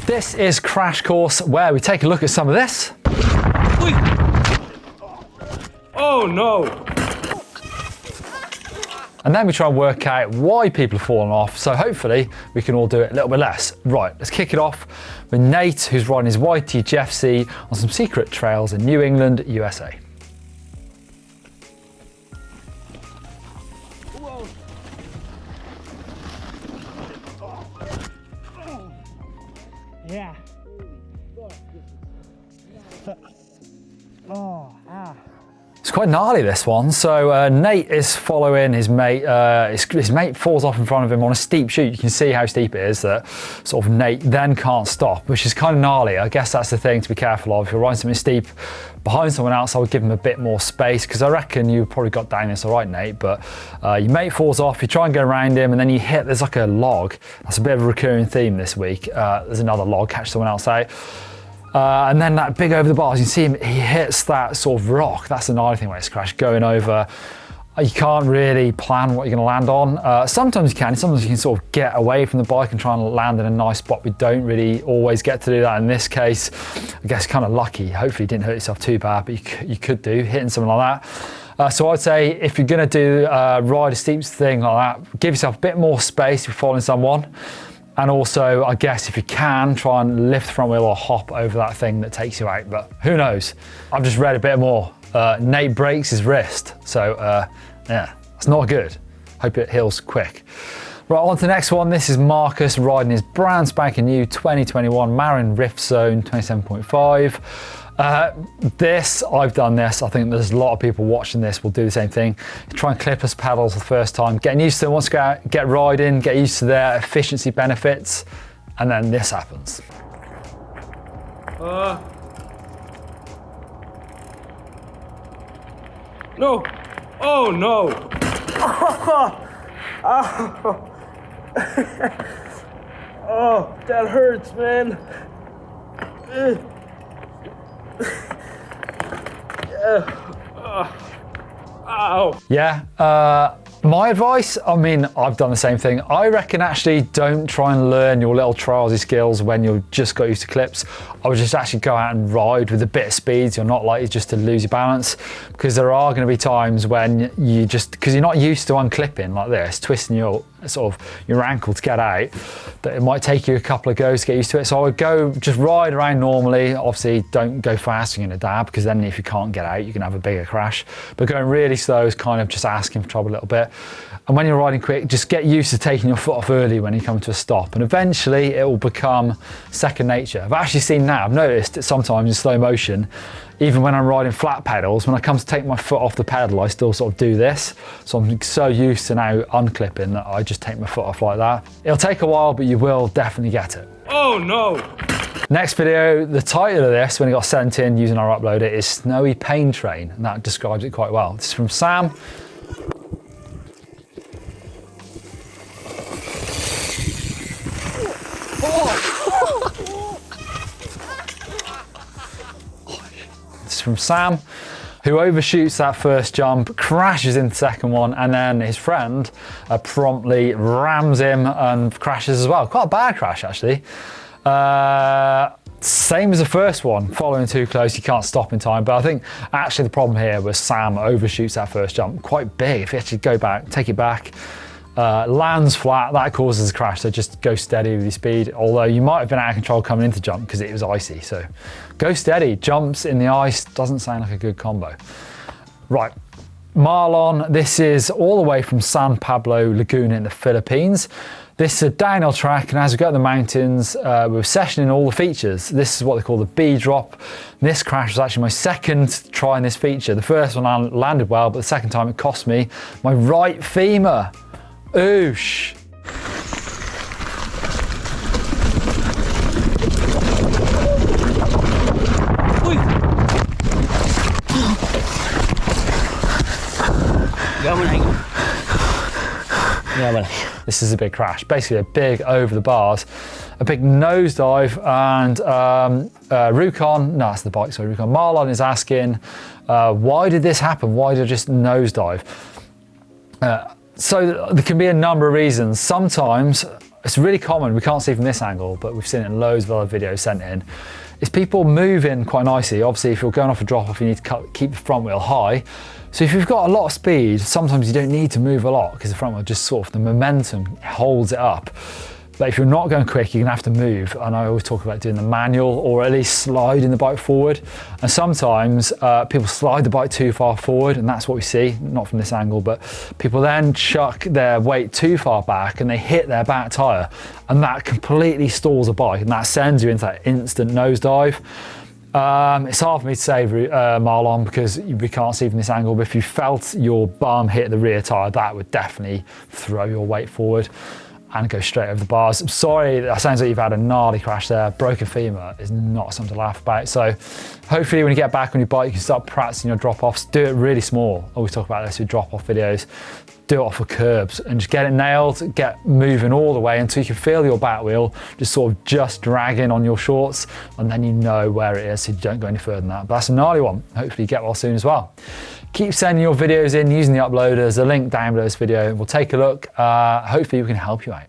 This is Crash Course, where we take a look at some of this. Oh no! And then we try and work out why people are falling off, so hopefully we can all do it a little bit less. Right, let's kick it off with Nate, who's riding his YT GFC on some secret trails in New England, USA. Yeah. Oh, ah. It's quite gnarly, this one. So Nate is following his mate. His mate falls off in front of him on a steep chute. You can see how steep it is that sort of Nate then can't stop, which is kind of gnarly. I guess that's the thing to be careful of. If you're riding something steep behind someone else, I would give him a bit more space, because I reckon you probably got down this all right, Nate, but your mate falls off, you try and go around him, and then you hit, there's like a log. That's a bit of a recurring theme this week. There's another log, catch someone else out. And then that big over the bars, you see him, he hits that sort of rock. That's another thing when it's crashed, going over. You can't really plan what you're going to land on. Sometimes you can, sometimes you can sort of get away from the bike and try and land in a nice spot. We don't really always get to do that. In this case, I guess kind of lucky. Hopefully you didn't hurt yourself too bad, but you could do, hitting something like that. So I'd say if you're going to do ride a steep thing like that, give yourself a bit more space if you're following someone. And also, I guess if you can, try and lift the front wheel or hop over that thing that takes you out, but who knows? I've just read a bit more. Nate breaks his wrist, so yeah, it's not good. Hope it heals quick. Right, on to the next one. This is Marcus riding his brand spanking new 2021 MARLON Rift Zone 27.5. I've done this. I think there's a lot of people watching this will do the same thing. Try and clip us pedals the first time, getting used to it. Once you get riding, get used to their efficiency benefits, and then this happens. No! Oh no! Oh, that hurts, man. Ow. Yeah, my advice, I mean, I've done the same thing. I reckon actually don't try and learn your little trialsy skills when you've just got used to clips. I would just actually go out and ride with a bit of speed so you're not likely just to lose your balance, because there are going to be times when you just, because you're not used to unclipping like this, twisting your sort of your ankle to get out, that it might take you a couple of goes to get used to it. So I would go just ride around normally. Obviously don't go fast, you're going to dab, because then if you can't get out you can have a bigger crash. But going really slow is kind of just asking for trouble a little bit. And when you're riding quick, just get used to taking your foot off early when you come to a stop, and eventually it will become second nature. I've actually seen that. I've noticed it sometimes in slow motion, even when I'm riding flat pedals, when I come to take my foot off the pedal, I still sort of do this. So I'm so used to now unclipping that I just take my foot off like that. It'll take a while, but you will definitely get it. Oh no! Next video, the title of this, when it got sent in using our uploader, is Snowy Pain Train, and that describes it quite well. This is from Sam. From Sam, who overshoots that first jump, crashes into the second one, and then his friend promptly rams him and crashes as well. Quite a bad crash, actually. Same as the first one, following too close, you can't stop in time. But I think actually the problem here was Sam overshoots that first jump quite big. If you actually go back, take it back, lands flat, that causes a crash, so just go steady with your speed. Although you might have been out of control coming into jump because it was icy, so go steady. Jumps in the ice doesn't sound like a good combo. Right, Marlon, this is all the way from San Pablo Laguna in the Philippines. This is a downhill track, and as we go up the mountains, we're sessioning all the features. This is what they call the B drop. This crash was actually my second try in this feature. The first one I landed well, but the second time it cost me my right femur. Oosh. This is a big crash, basically a big over the bars, a big nosedive, and Rukon, no, that's the bike, sorry, Rukon. Marlon is asking, why did this happen? Why did I just nosedive? So there can be a number of reasons. Sometimes it's really common, we can't see from this angle, but we've seen it in loads of other videos sent in, is people moving quite nicely. Obviously, if you're going off a drop off, you need to keep the front wheel high. So if you've got a lot of speed, sometimes you don't need to move a lot because the front wheel just sort of, the momentum holds it up. But if you're not going quick, you're gonna have to move. And I always talk about doing the manual or at least sliding the bike forward. And sometimes people slide the bike too far forward, and that's what we see, not from this angle, but people then chuck their weight too far back and they hit their back tire, and that completely stalls a bike, and that sends you into that instant nosedive. It's hard for me to say, Marlon, because we can't see from this angle, but if you felt your bum hit the rear tire, that would definitely throw your weight forward and go straight over the bars. I'm sorry, that sounds like you've had a gnarly crash there. Broken femur is not something to laugh about. So hopefully when you get back on your bike, you can start practicing your drop-offs. Do it really small. I always talk about this with drop-off videos. Do it off of curbs and just get it nailed, get moving all the way until you can feel your back wheel just sort of just dragging on your shorts, and then you know where it is so you don't go any further than that. But that's a gnarly one. Hopefully you get well soon as well. Keep sending your videos in using the uploader. There's a link down below this video. We'll take a look. Hopefully we can help you out.